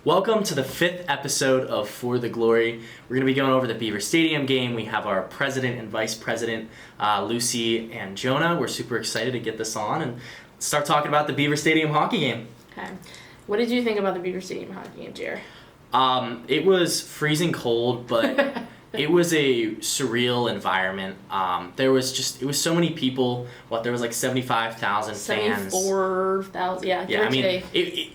Welcome to the 5th episode of For the Glory. We're going to be going over the Beaver Stadium game. We have our president and vice president, Lucy and Jonah. We're super excited to get this on and start talking about the Beaver Stadium hockey game. Okay. What did you think about the Beaver Stadium hockey game, Jer? It was freezing cold, but it was a surreal environment. It was so many people. There was like 75,000 fans. 74,000, yeah. Yeah, I mean,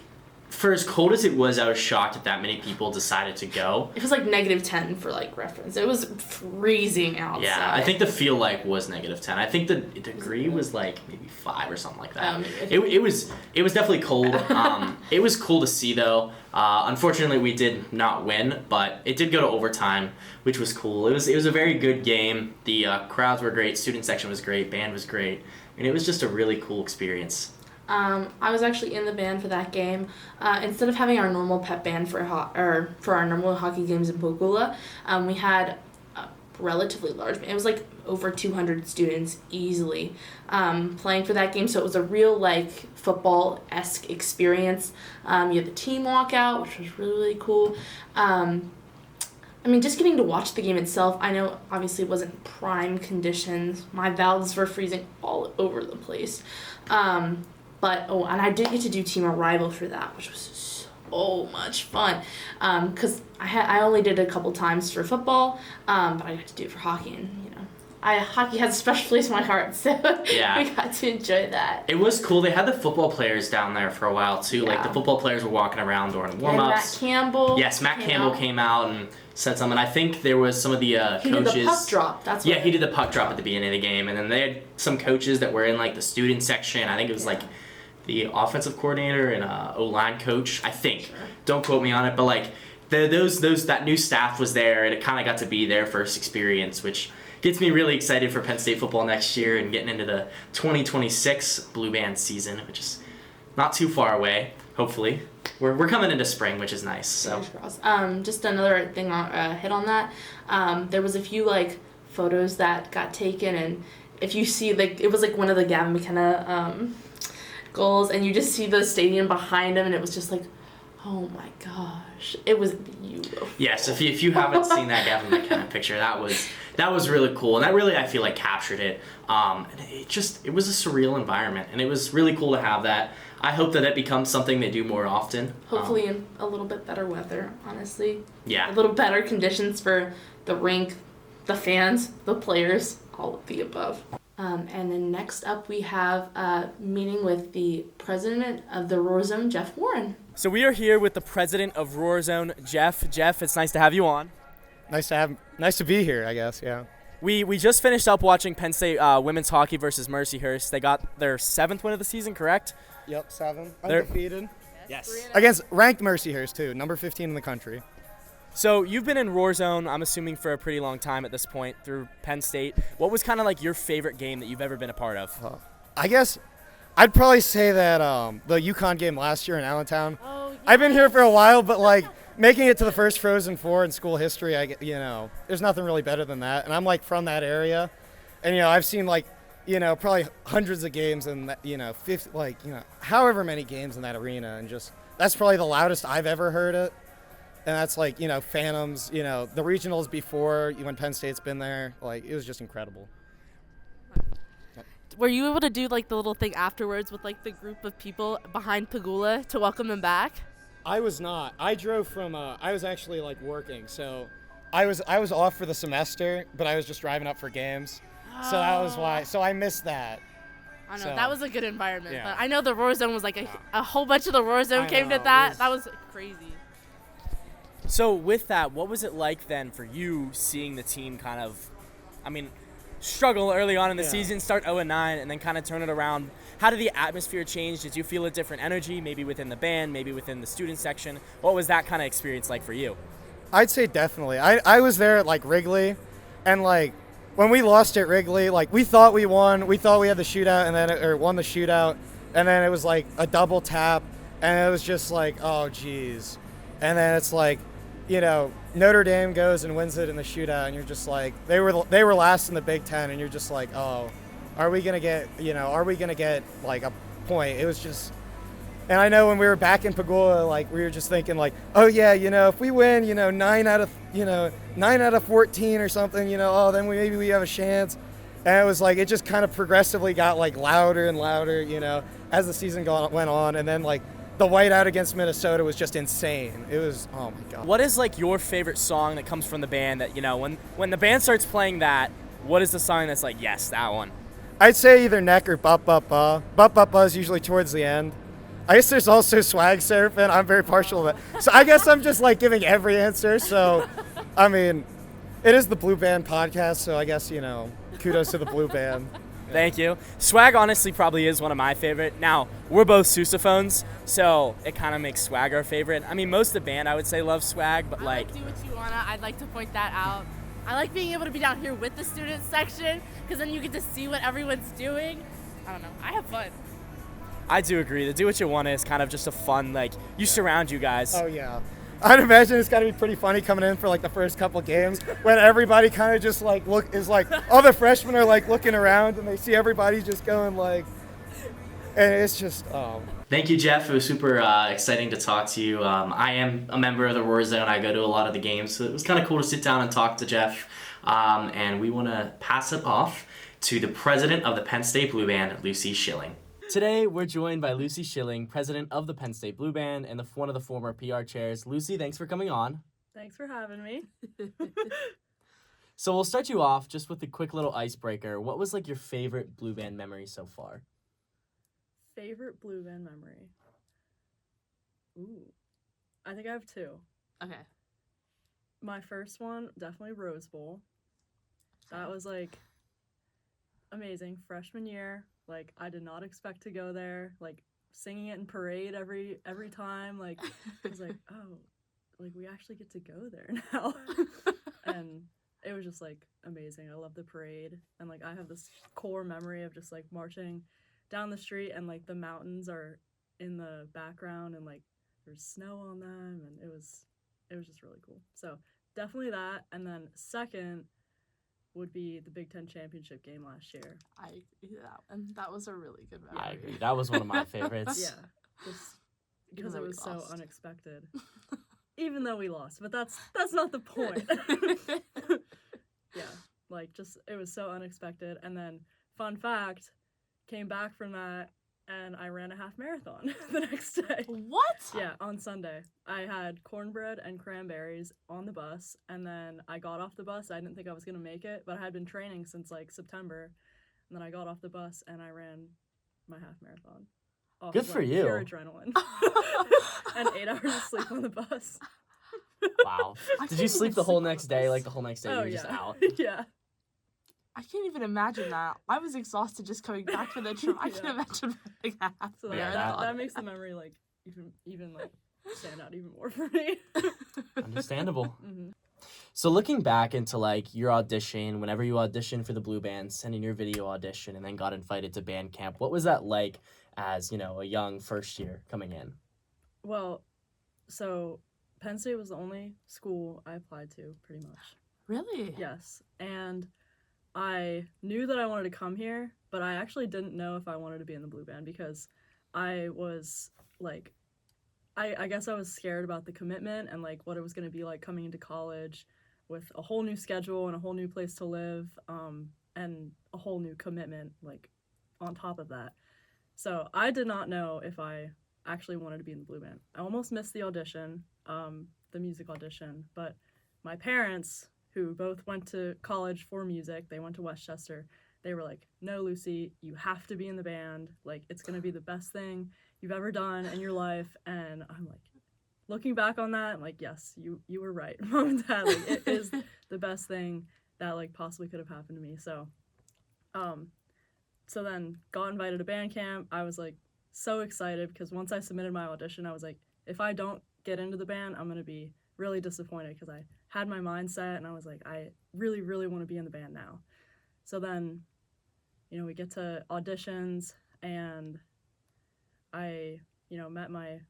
for as cold as it was, I was shocked that many people decided to go. It was like -10 for like reference. It was freezing outside. Yeah, I think the feel was -10. I think the degree was like maybe 5 or something like that. It was definitely cold. It was cool to see though. Unfortunately, we did not win, but it did go to overtime, which was cool. It was a very good game. The crowds were great. Student section was great. Band was great. And it was just a really cool experience. I was actually in the band for that game. Instead of having our normal pep band for our normal hockey games in Pogula, we had a relatively large band. It was like over 200 students easily playing for that game. So it was a real like football-esque experience. You had the team walkout, which was really, really cool. Just getting to watch the game itself, I know obviously it wasn't prime conditions. My valves were freezing all over the place. And I did get to do Team Arrival for that, which was so much fun. Because I only did it a couple times for football, but I got to do it for hockey, and hockey has a special place in my heart, so yeah. We got to enjoy that. It was cool. They had the football players down there for a while too. Yeah. Like the football players were walking around during warm-ups. Matt Campbell. Yes, Matt Campbell came out and said something. I think there was some of the coaches. He did the puck drop. He did the puck drop at the beginning of the game, and then they had some coaches that were in like the student section. I think it was like the offensive coordinator and O-line coach. I think. Sure. Don't quote me on it, but like that new staff was there, and it kind of got to be their first experience, which gets me really excited for Penn State football next year and getting into the 2026 Blue Band season, which is not too far away. Hopefully, we're coming into spring, which is nice. So, just another thing hit on that. There was a few like photos that got taken, and if you see like it was like one of the Gavin McKenna goals, and you just see the stadium behind him, and it was just like, oh my gosh, it was beautiful. Yes, if you haven't seen that Gavin McKenna picture, that was really cool, and that really I feel like captured it. And it was a surreal environment, and it was really cool to have that. I hope that becomes something they do more often. Hopefully in a little bit better weather, honestly. Yeah. A little better conditions for the rink, the fans, the players, all of the above. And then next up we have a meeting with the president of the Roar Zone, Jeff Warren. So we are here with the president of Roar Zone, Jeff. Jeff, it's nice to have you on. Nice to be here, I guess, yeah. We just finished up watching Penn State women's hockey versus Mercyhurst. They got their 7th win of the season, correct? Yep, 7. Undefeated. Yes. Against ranked Mercyhurst, too, number 15 in the country. So you've been in Roar Zone, I'm assuming, for a pretty long time at this point through Penn State. What was kind of like your favorite game that you've ever been a part of? I guess I'd probably say that the UConn game last year in Allentown. Oh, yeah. I've been here for a while, but like making it to the first Frozen Four in school history, there's nothing really better than that. And I'm like from that area, and I've seen like probably hundreds of games and however many games in that arena, and just that's probably the loudest I've ever heard it. And that's like, Phantoms, the regionals before when Penn State's been there. Like, it was just incredible. Were you able to do like the little thing afterwards with like the group of people behind Pagula to welcome them back? I was not. I drove from, I was actually like working. So I was off for the semester, but I was just driving up for games. Oh. So that was why. So I missed that. I know, that was a good environment. Yeah. But I know the Roar Zone was like a whole bunch of the Roar Zone came to that. That was crazy. So with that, what was it like then for you seeing the team kind of, struggle early on in the season, start 0-9, and then kind of turn it around? How did the atmosphere change? Did you feel a different energy, maybe within the band, maybe within the student section? What was that kind of experience like for you? I'd say definitely. I was there at like Wrigley, and like when we lost at Wrigley, like we thought we won. We thought we had the shootout, and then won the shootout, and then it was like a double tap, and it was just like, oh geez. And then it's like, Notre Dame goes and wins it in the shootout, and you're just like, they were last in the Big Ten, and you're just like, oh, are we gonna get like a point? It was just, And I know when we were back in Pagula, like we were just thinking like, oh yeah, if we win, 9 out of 14 or something, oh then maybe we have a chance. And it was like it just kind of progressively got like louder and louder, as the season went on. And then like the whiteout against Minnesota was just insane. It was, oh my god. What is like your favorite song that comes from the band that when the band starts playing that? What is the song that's like, yes, that one? I'd say either Neck or Bup Bup Ba. Bup Bup Ba is usually towards the end. I guess there's also Swag Surfing. I'm very partial to that. So I guess I'm just like giving every answer. So, I mean, it is the Blue Band podcast, so I guess, kudos to the Blue Band. Thank you. Swag honestly probably is one of my favorite. Now, we're both sousaphones, so it kind of makes Swag our favorite. I mean, most of the band, I would say, loves Swag, but like... Do what you wanna. I'd like to point that out. I like being able to be down here with the student section, because then you get to see what everyone's doing. I don't know. I have fun. I do agree. The Do What You Want is kind of just a fun, you surround you guys. Oh, yeah. I'd imagine it's got to be pretty funny coming in for, like, the first couple games when everybody kind of just, like, all the freshmen are, like, looking around and they see everybody just going, like, and it's just, oh. Thank you, Jeff. It was super exciting to talk to you. I am a member of the Roar Zone. I go to a lot of the games, so it was kind of cool to sit down and talk to Jeff. And we want to pass it off to the president of the Penn State Blue Band, Lucy Schilling. Today, we're joined by Lucy Schilling, president of the Penn State Blue Band and one of the former PR chairs. Lucy, thanks for coming on. Thanks for having me. So we'll start you off just with a quick little icebreaker. What was your favorite Blue Band memory so far? Favorite Blue Band memory? Ooh, I think I have two. Okay. My first one, definitely Rose Bowl. That was amazing. Freshman year, I did not expect to go there. Singing it in parade every time. I was like, oh, we actually get to go there now. And it was just amazing. I love the parade, and I have this core memory of just marching down the street, and the mountains are in the background, and there's snow on them, and it was just really cool. So definitely that. And then second would be the Big Ten championship game last year. And that was a really good memory. I agree. That was one of my favorites. Yeah, just because it was so lost. unexpected. Even though we lost, but that's not the point. Yeah, just it was so unexpected. And then fun fact, came back from that and I ran a half marathon the next day. What? Yeah, on Sunday. I had cornbread and cranberries on the bus, and then I got off the bus. I didn't think I was going to make it, but I had been training since September. And then I got off the bus and I ran my half marathon. Good for you. Pure adrenaline. And 8 hours of sleep on the bus. Wow. Did you sleep the whole next day? The whole next day you were just out? Yeah. I can't even imagine that. I was exhausted just coming back from the trip. I can't imagine running a half So Yeah, that makes the memory even stand out even more for me. Understandable. Mm-hmm. So looking back into your audition, whenever you auditioned for the Blue Band, sending your video audition, and then got invited to band camp, what was that like as, a young first year coming in? Well, so Penn State was the only school I applied to, pretty much. Really? Yes. And I knew that I wanted to come here, but I actually didn't know if I wanted to be in the Blue Band because I was I guess I was scared about the commitment and what it was going to be like coming into college with a whole new schedule and a whole new place to live, and a whole new commitment on top of that. So I did not know if I actually wanted to be in the Blue Band. I almost missed the audition, the music audition, but my parents, who both went to college for music, they went to Westchester, they were like, no, Lucy, you have to be in the band. It's going to be the best thing you've ever done in your life. And I'm looking back on that, I'm yes, you were right, Mom and Dad. It is the best thing that possibly could have happened to me. So, so then got invited to band camp. I was so excited because once I submitted my audition, I was if I don't get into the band, I'm going to be really disappointed because I had my mind set and I was I really, really want to be in the band now. So then, we get to auditions and I, met my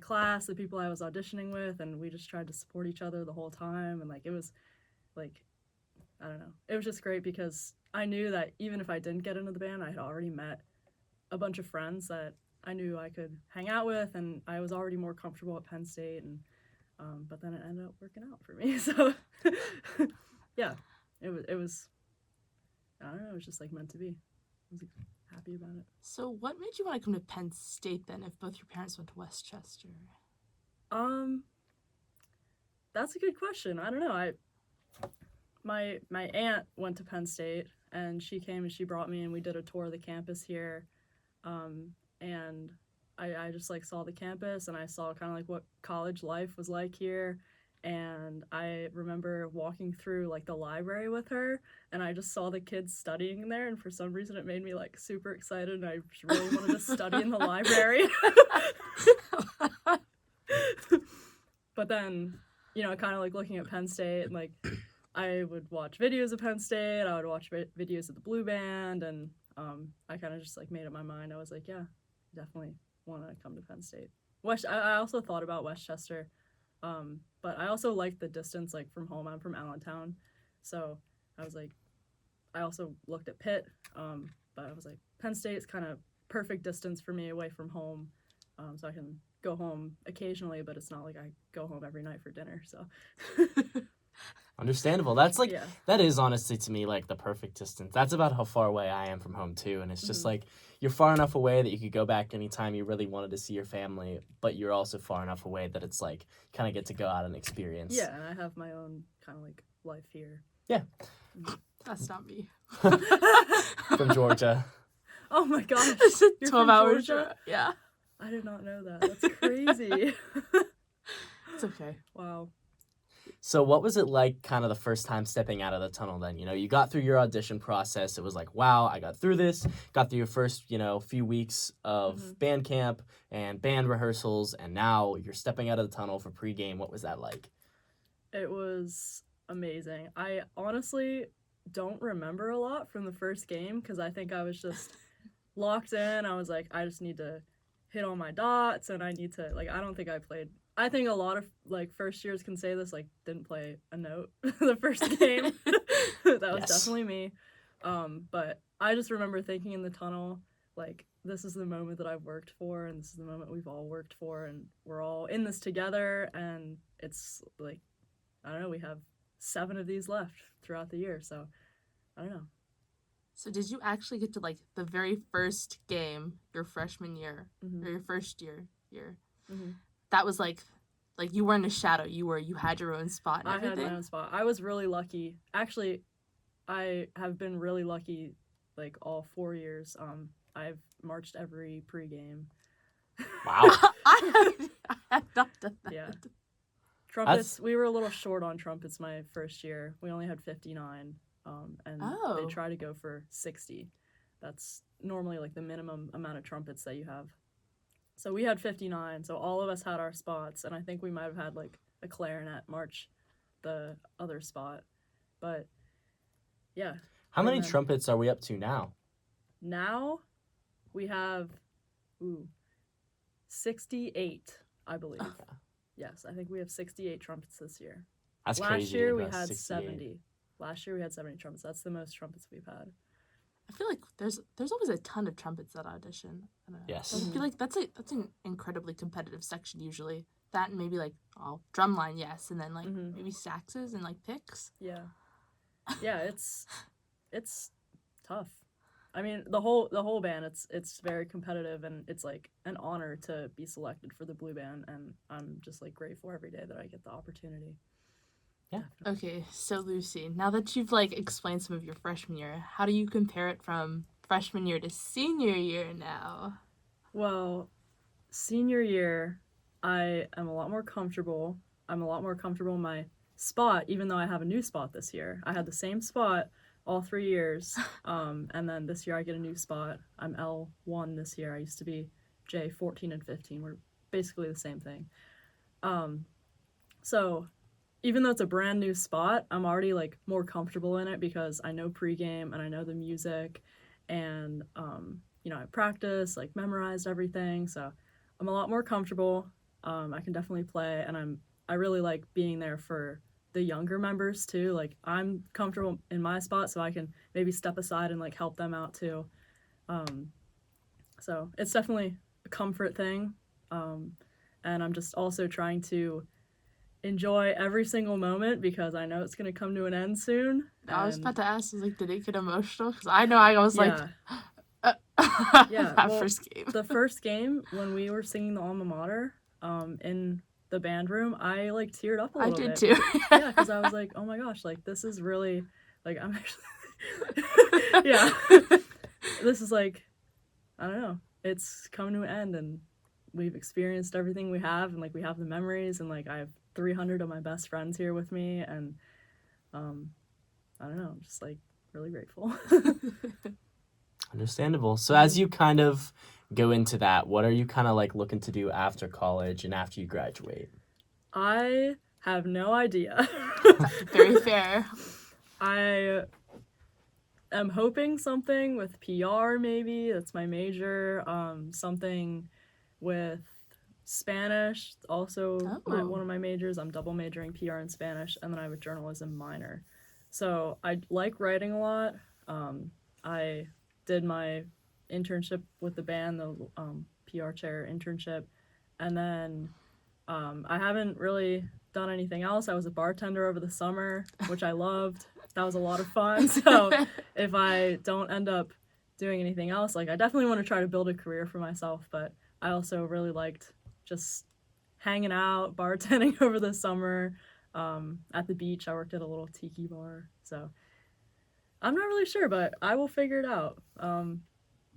class, the people I was auditioning with, and we just tried to support each other the whole time. And it was I don't know. It was just great because I knew that even if I didn't get into the band, I had already met a bunch of friends that I knew I could hang out with, and I was already more comfortable at Penn State, and but then it ended up working out for me. So yeah, it was I don't know, it was just like meant to be. I was happy about it. So what made you want to come to Penn State then, if both your parents went to Westchester? That's a good question. I don't know. My aunt went to Penn State, and she came and she brought me, and we did a tour of the campus here. And I just like saw the campus, and I saw kind of like what college life was like here. And I remember walking through like the library with her, and I just saw the kids studying there, and for some reason it made me like super excited, and I just really wanted to study in the library. But then, you know, kind of like looking at Penn State, and like I would watch videos of Penn State, I would watch videos of the Blue Band, and I kind of just like made up my mind. I was like, yeah, definitely want to come to Penn State. I also thought about Westchester, but I also like the distance like from home. I'm from Allentown, so I was like, I also looked at Pitt, but I was like, Penn State's kind of perfect distance for me away from home, so I can go home occasionally, but it's not like I go home every night for dinner. So Understandable. That's like yeah. that is honestly to me like the perfect distance. That's about how far away I am from home too, and it's just like you're far enough away that you could go back anytime you really wanted to see your family, but you're also far enough away that it's like kind of get to go out and experience. Yeah, and I have my own kind of like life here. Yeah. That's not me. From Georgia. Oh my gosh. It's a You're 12 from hours. Georgia? Yeah. I did not know that. That's crazy. It's okay. Wow. So what was it like kind of the first time stepping out of the tunnel then? You know, you got through your audition process. It was like, wow, I got through this. Got through your first, you know, few weeks of band camp and band rehearsals, and now you're stepping out of the tunnel for pregame. What was that like? It was amazing. I honestly don't remember a lot from the first game because I think I was just locked in. I was like, I just need to hit all my dots, and I need to, like, I don't think I played. I think a lot of, like, first years can say this, like, didn't play a note the first game. That was definitely me. But I just remember thinking in the tunnel, like, this is the moment that I've worked for, and this is the moment we've all worked for, and we're all in this together, and it's, like, I don't know, we have 7 of these left throughout the year, so I don't know. So did you actually get to, like, the very first game your freshman year, or your first year? That was, like you weren't a shadow. You had your own spot and everything? I had my own spot. I was really lucky. Actually, I have been really lucky, like, all 4 years. I've marched every pregame. Wow. I have not done that. Yeah. Trumpets, we were a little short on trumpets my first year. We only had 59, and they try to go for 60. That's normally, like, the minimum amount of trumpets that you have. So we had 59, so all of us had our spots, and I think we might have had, like, a clarinet march the other spot. But, yeah. How many trumpets are we up to now? Now, we have, 68, I believe. Yes, I think we have 68 trumpets this year. That's crazy. Last year we had 70. Last year we had 70 trumpets. That's the most trumpets we've had. I feel like there's always a ton of trumpets that audition. Yes. I feel like that's an incredibly competitive section usually. That and maybe like drumline, yes, and then like maybe saxes and like picks. Yeah. Yeah, it's tough. I mean, the whole band, it's very competitive, and it's like an honor to be selected for the Blue Band, and I'm just like grateful every day that I get the opportunity. Yeah. Okay, so Lucy, now that you've like explained some of your freshman year, how do you compare it from freshman year to senior year now? Well, senior year, I am a lot more comfortable. I'm a lot more comfortable in my spot, even though I have a new spot this year. I had the same spot all 3 years, and then this year I get a new spot. I'm L1 this year. I used to be J14 and 15. We're basically the same thing. So even though it's a brand new spot, I'm already like more comfortable in it because I know pregame and I know the music, and I practice, like memorized everything. So I'm a lot more comfortable. I can definitely play, and I really like being there for the younger members too. Like I'm comfortable in my spot, so I can maybe step aside and like help them out too. So it's definitely comfort thing. And I'm just also trying to enjoy every single moment because I know it's going to come to an end soon. I was about to ask, like, did it get emotional? Because I know I was like, yeah, that first game. The first game, when we were singing the alma mater in the band room, I, like, teared up a little bit. I did too. Yeah, because I was like, oh my gosh, like, this is really, like, I'm actually, yeah. This is, like, I don't know, it's coming to an end, and we've experienced everything we have, and, like, we have the memories, and, like, I have 300 of my best friends here with me, and, I don't know, I'm just, like, really grateful. Understandable. So as you kind of go into that, what are you kind of like looking to do after college and after you graduate? I have no idea. Very fair. I am hoping something with PR, maybe. That's my major. Something with Spanish, also one of my majors. I'm double majoring PR and Spanish, and then I have a journalism minor. So I like writing a lot. I did my internship with the band, the PR chair internship, and then I haven't really done anything else. I was a bartender over the summer, which I loved. That was a lot of fun. So if I don't end up doing anything else, like, I definitely want to try to build a career for myself, but I also really liked just hanging out, bartending over the summer. At the beach, I worked at a little tiki bar, so I'm not really sure, but I will figure it out.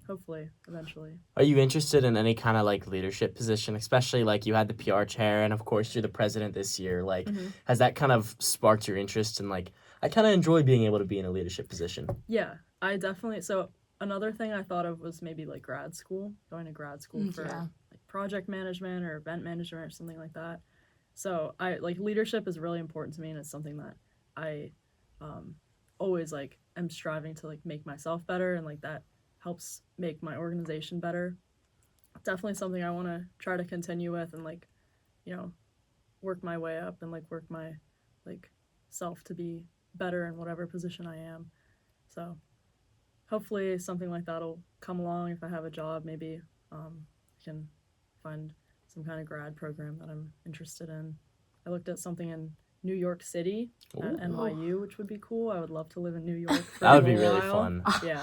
Hopefully, eventually. Are you interested in any kind of like leadership position, especially like you had the PR chair and of course you're the president this year? Like, has that kind of sparked your interest in like, I kind of enjoy being able to be in a leadership position? Yeah, I definitely. So another thing I thought of was maybe like grad school, going to grad school for like project management or event management or something like that. So I like leadership is really important to me, and it's something that I always like am striving to like make myself better, and like that helps make my organization better. Definitely something I want to try to continue with, and like, you know, work my way up and like work my like self to be better in whatever position I am. So hopefully something like that'll come along. If I have a job, maybe I can find some kind of grad program that I'm interested in. I looked at something in New York City at NYU, which would be cool. I would love to live in New York for that would be a really while. fun. Yeah.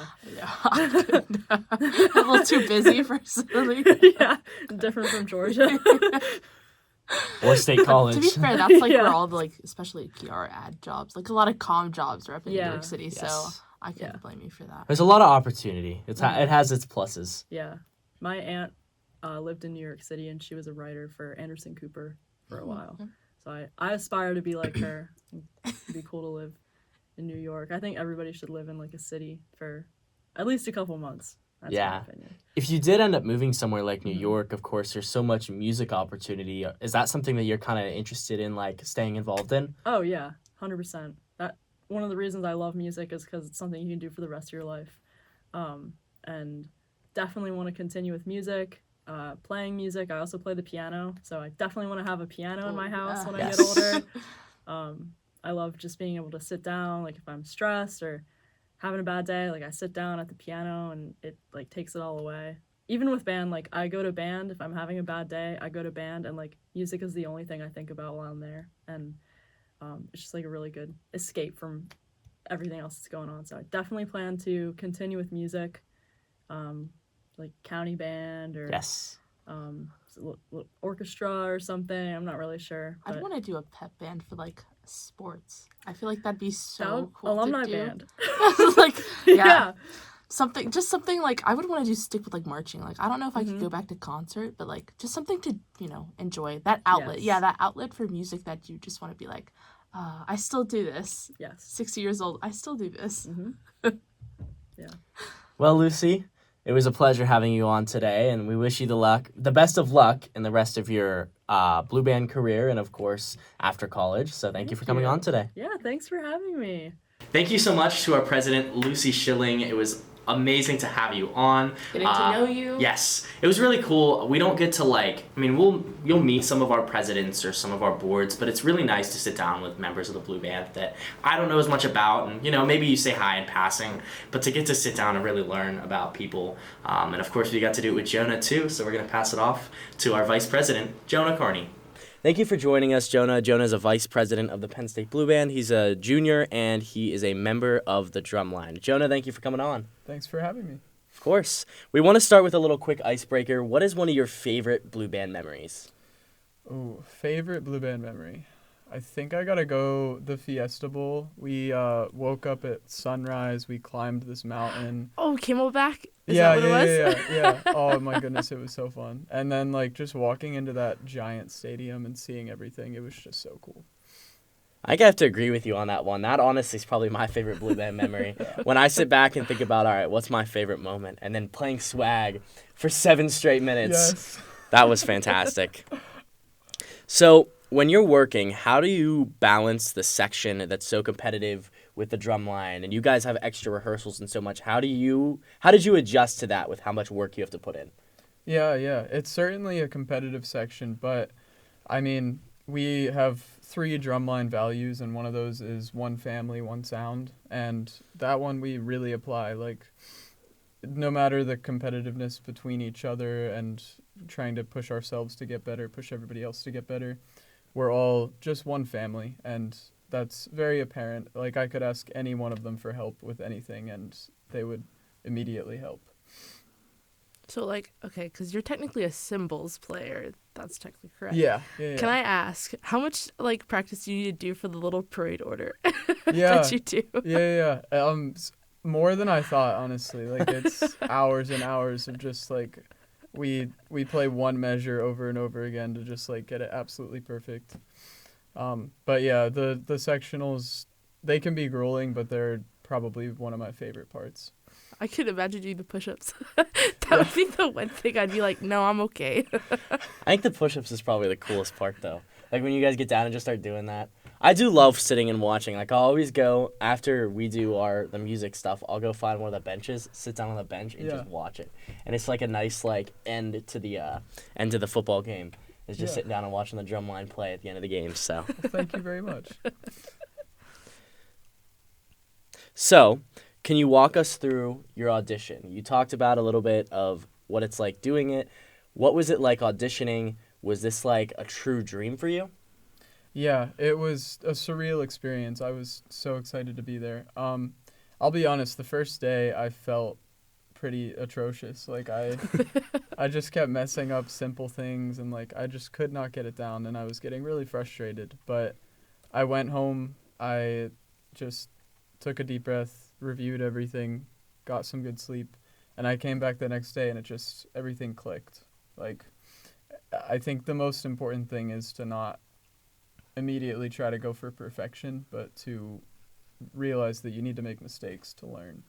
A little too busy for silly. Yeah, different from Georgia. Or State College. To be fair, that's like Yeah. where all the like, especially PR ad jobs, like a lot of comm jobs are up in New Yeah. York City. So Yes. I can't blame you for that. There's a lot of opportunity. It has its pluses. Yeah. My aunt lived in New York City, and she was a writer for Anderson Cooper for a while. So I aspire to be like her. It'd be cool to live in New York. I think everybody should live in like a city for at least a couple months. That's my opinion. If you did end up moving somewhere like New York, of course, there's so much music opportunity. Is that something that you're kind of interested in, like, staying involved in? Oh, yeah, 100%. That one of the reasons I love music is because it's something you can do for the rest of your life. And definitely want to continue with music. Playing music. I also play the piano, so I definitely want to have a piano in my house when I get older. I love just being able to sit down, like if I'm stressed or having a bad day, like I sit down at the piano and it like takes it all away. Even with band, like I go to band if I'm having a bad day, I go to band, and like music is the only thing I think about while I'm there, and it's just like a really good escape from everything else that's going on. So I definitely plan to continue with music. Like county band or orchestra or something. I'm not really sure. I'd want to do a pep band for like sports. I feel like that'd be so cool. Alumni to do. band. Like Yeah. Something like I would want to stick with like marching. Like I don't know if I could go back to concert, but like just something to, you know, enjoy. That outlet. Yes. Yeah, that outlet for music that you just want to be like, I still do this. Yes. 60 years old, I still do this. Yeah. Well, Lucy, it was a pleasure having you on today, and we wish you the best of luck in the rest of your blue band career and, of course, after college. So thank you for coming on today. Yeah, thanks for having me. Thank you so much to our president, Lucy Schilling. It was amazing to have you on. Getting to know you. Yes, it was really cool. We don't get to you'll meet some of our presidents or some of our boards, but it's really nice to sit down with members of the Blue Band that I don't know as much about, and maybe you say hi in passing, but to get to sit down and really learn about people. And of course we got to do it with Jonah too, so we're gonna pass it off to our Vice President, Jonah Carney. Thank you for joining us, Jonah. Jonah is a vice president of the Penn State Blue Band. He's a junior, and he is a member of the drumline. Jonah, thank you for coming on. Thanks for having me. Of course. We want to start with a little quick icebreaker. What is one of your favorite Blue Band memories? Oh, favorite Blue Band memory. I think I gotta go the Fiesta Bowl. We woke up at sunrise. We climbed this mountain. Oh, Camelback? Is that what it was? Yeah. Oh my goodness, it was so fun. And then just walking into that giant stadium and seeing everything, it was just so cool. I have to agree with you on that one. That honestly is probably my favorite Blue Band memory. When I sit back and think about, all right, what's my favorite moment? And then playing Swag for 7 straight minutes. Yes. That was fantastic. So when you're working, how do you balance the section that's so competitive with the drum line, and you guys have extra rehearsals and so much? How did you adjust to that with how much work you have to put in? Yeah. It's certainly a competitive section, but I mean, we have 3 drumline values, and one of those is one family, one sound, and that one we really apply. No matter the competitiveness between each other and trying to push ourselves to get better, push everybody else to get better, we're all just one family, and that's very apparent. I could ask any one of them for help with anything, and they would immediately help. So, okay, because you're technically a cymbals player. That's technically correct. Yeah. Can I ask, how much, practice do you need to do for the little parade order Yeah. that you do? Yeah. More than I thought, honestly. It's hours and hours of just, we play one measure over and over again to just, get it absolutely perfect. But yeah, the sectionals, they can be grueling, but they're probably one of my favorite parts. I could imagine doing the push-ups. That would be the one thing I'd be like, no, I'm okay. I think the push-ups is probably the coolest part, though. When you guys get down and just start doing that. I do love sitting and watching. I'll always go, after we do the music stuff, I'll go find one of the benches, sit down on the bench, and just watch it. And it's a nice end to the football game. It's just sitting down and watching the drum line play at the end of the game. So Well, thank you very much. So, can you walk us through your audition? You talked about a little bit of what it's like doing it. What was it like auditioning? Was this a true dream for you? Yeah, it was a surreal experience. I was so excited to be there. I'll be honest, the first day I felt pretty atrocious. I just kept messing up simple things, and I just could not get it down, and I was getting really frustrated. But I went home, I just took a deep breath, reviewed everything, got some good sleep, and I came back the next day, and everything clicked. I think the most important thing is to not immediately try to go for perfection, but to realize that you need to make mistakes to learn.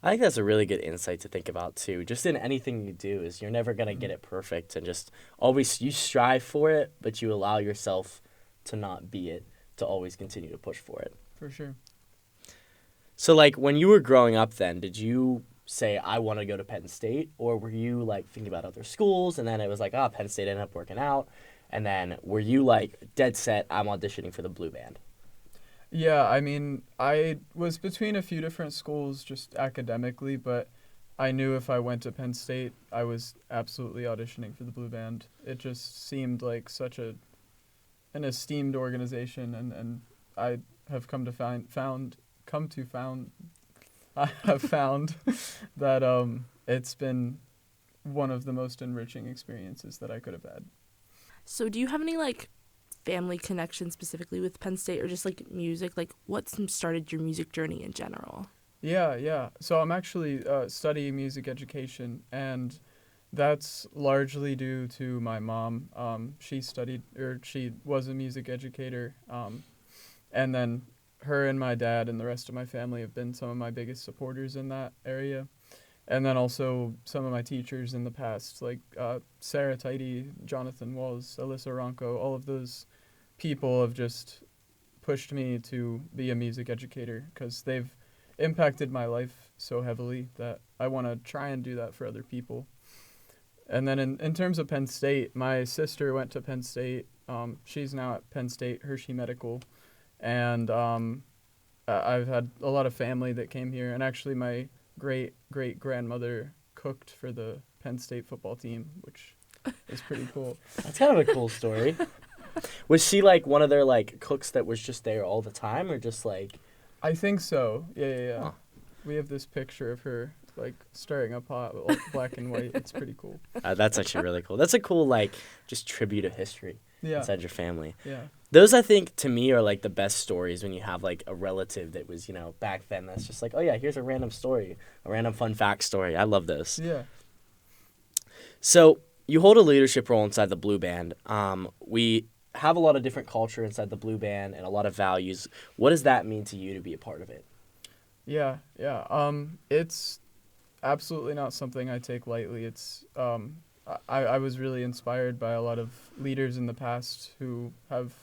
I think that's a really good insight to think about, too. Just in anything you do is you're never going to get it perfect, and just always you strive for it, but you allow yourself to not be it, to always continue to push for it. For sure. So, when you were growing up then, did you say, I want to go to Penn State? Or were you, thinking about other schools, and then it was Penn State ended up working out? And then were you, dead set, I'm auditioning for the Blue Band? Yeah, I mean, I was between a few different schools just academically, but I knew if I went to Penn State, I was absolutely auditioning for the Blue Band. It just seemed like such an esteemed organization, and I have I have found that it's been one of the most enriching experiences that I could have had. So do you have any family connection specifically with Penn State, or just music? What started your music journey in general? Yeah. So I'm actually studying music education, and that's largely due to my mom. She was a music educator, and then her and my dad and the rest of my family have been some of my biggest supporters in that area. And then also some of my teachers in the past, Sarah Tidy, Jonathan Walls, Alyssa Ronco, all of those people have just pushed me to be a music educator, because they've impacted my life so heavily that I want to try and do that for other people. And then in terms of Penn State, my sister went to Penn State. She's now at Penn State, Hershey Medical. And I've had a lot of family that came here. And actually my great-great-grandmother cooked for the Penn State football team, which is pretty cool. That's kind of a cool story. Was she like one of their like cooks that was just there all the time, or just like? I think so. Yeah. Huh. We have this picture of her like stirring a pot, like, black and white. It's pretty cool. That's actually really cool. That's a cool like just tribute of history inside your family. Yeah. Those I think to me are like the best stories when you have like a relative that was back then. That's just like, oh yeah, here's a random story, a random fun fact story. I love those. Yeah. So you hold a leadership role inside the Blue Band. We have a lot of different culture inside the Blue Band and a lot of values. What does that mean to you to be a part of it? Yeah. It's absolutely not something I take lightly. It's I was really inspired by a lot of leaders in the past who have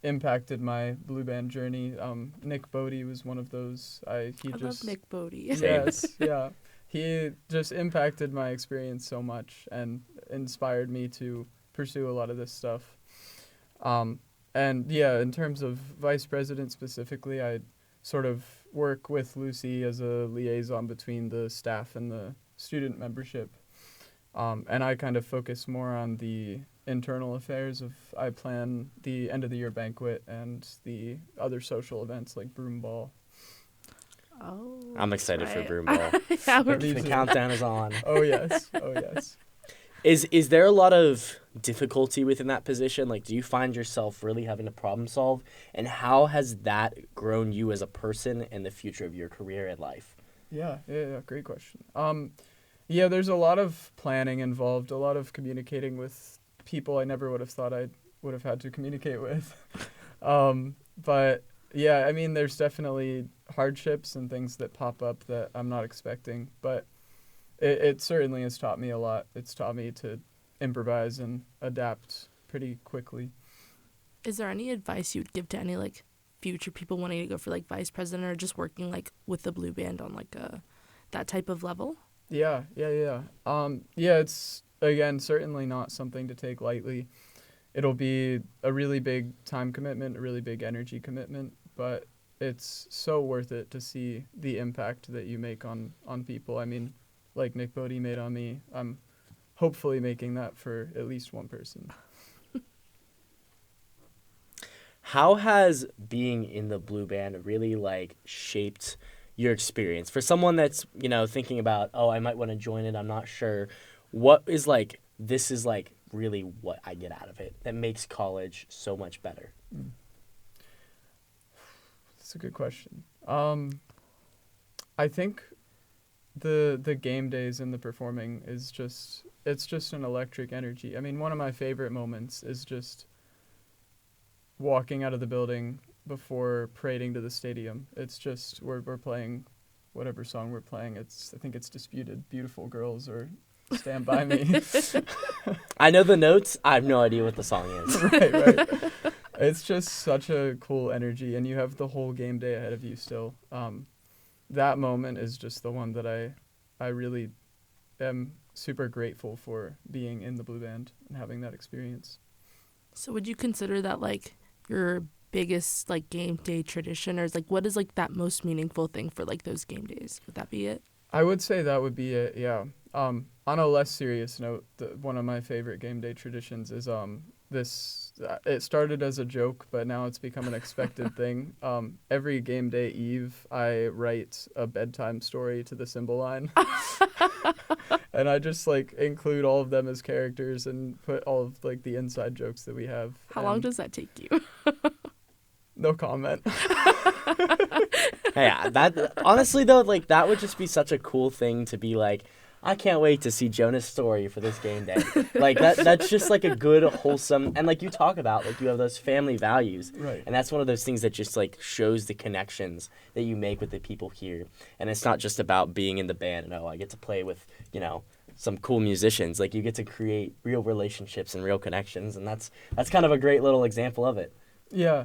impacted my Blue Band journey. Nick Bodie was one of those. I love Nick Bodie. Yes, yeah. He just impacted my experience so much and inspired me to pursue a lot of this stuff. And yeah, in terms of vice president specifically, I sort of work with Lucy as a liaison between the staff and the student membership. And I kind of focus more on the internal affairs I plan the end of the year banquet and the other social events like Broom Ball. Oh, I'm excited for right. Broom Ball. Yeah, The countdown is on. Oh yes. Is there a lot of difficulty within that position? Like, do you find yourself really having to problem solve? And how has that grown you as a person and the future of your career and life? Yeah, great question. Yeah, there's a lot of planning involved, a lot of communicating with people I never would have thought I would have had to communicate with. But yeah, I mean, there's definitely hardships and things that pop up that I'm not expecting, but it certainly has taught me a lot. It's taught me to improvise and adapt pretty quickly. Is there any advice you'd give to any like future people wanting to go for like vice president or just working like with the Blue Band on like that type of level? Yeah. It's again certainly not something to take lightly. It'll be a really big time commitment, a really big energy commitment, but it's so worth it to see the impact that you make on people. I mean, like Nick Bodie made on me, I'm hopefully making that for at least one person. How has being in the Blue Band really like shaped your experience? For someone that's, thinking about, oh, I might want to join it, I'm not sure. What is like, this is like really what I get out of it that makes college so much better? That's a good question. I think the game days and the performing is it's just an electric energy. I mean, one of my favorite moments is just walking out of the building before parading to the stadium. It's just we're playing whatever song we're playing. I think it's Disputed, Beautiful Girls, or Stand By Me. I know the notes. I have no idea what the song is. Right. It's just such a cool energy, and you have the whole game day ahead of you still. That moment is just the one that I really am super grateful for being in the Blue Band and having that experience. So would you consider that like your biggest like game day tradition, or is like what is like that most meaningful thing for like those game days? Would that be it? I would say that would be it, yeah. On a less serious note, one of my favorite game day traditions is it started as a joke, but now it's become an expected thing. Every game day eve, I write a bedtime story to the symbol line. And I just like include all of them as characters and put all of like the inside jokes that we have. How long does that take you? No comment. Yeah, that honestly though, like that would just be such a cool thing to be like, I can't wait to see Jonah's story for this game day. Like that's just like a good, wholesome, and like you talk about, like you have those family values. Right. And that's one of those things that just like shows the connections that you make with the people here. And it's not just about being in the band and, oh, I get to play with, some cool musicians. Like you get to create real relationships and real connections. And that's kind of a great little example of it. Yeah,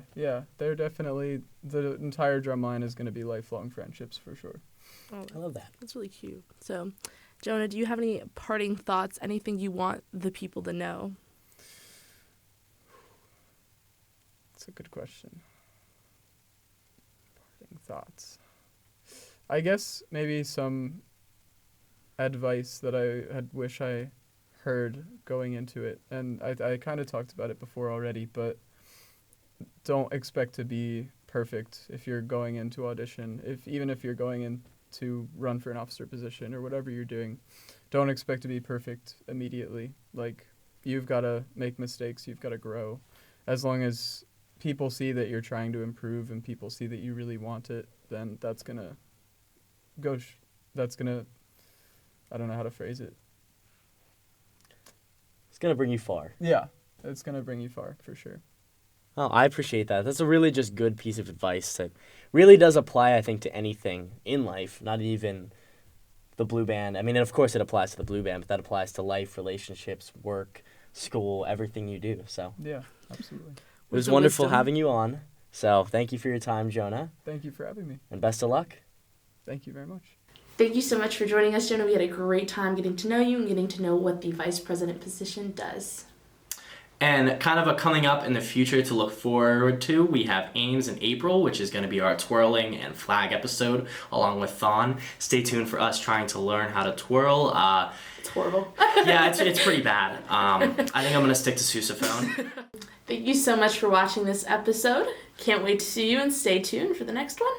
they're definitely, the entire drum line is going to be lifelong friendships for sure. Oh, I love that. that's really cute. So, Jonah, do you have any parting thoughts? Anything you want the people to know? That's a good question. Parting thoughts. I guess maybe some advice that I wish I heard going into it, and I kind of talked about it before already, but don't expect to be perfect if you're going into audition. Even if you're going in to run for an officer position or whatever you're doing, don't expect to be perfect immediately. Like, you've got to make mistakes, you've got to grow. As long as people see that you're trying to improve and people see that you really want it, then that's gonna I don't know how to phrase it. It's going to bring you far. Yeah, it's gonna bring you far for sure. Oh, I appreciate that. That's a really just good piece of advice that really does apply, I think, to anything in life, not even the blue band. I mean, of course it applies to the blue band, but that applies to life, relationships, work, school, everything you do. So Yeah, absolutely. it was Wisdom, wonderful wisdom. having you on. So thank you for your time, Jonah, Thank you for having me. and best of luck. Thank you very much. Thank you so much for joining us, Jonah. We had a great time getting to know you and getting to know what the vice president position does. And kind of a coming up in the future to look forward to, we have Ames in April, which is going to be our twirling and flag episode, along with Thon. Stay tuned for us trying to learn how to twirl. It's horrible. Yeah, it's pretty bad. I think I'm going to stick to sousaphone. Thank you so much for watching this episode. Can't wait to see you and stay tuned for the next one.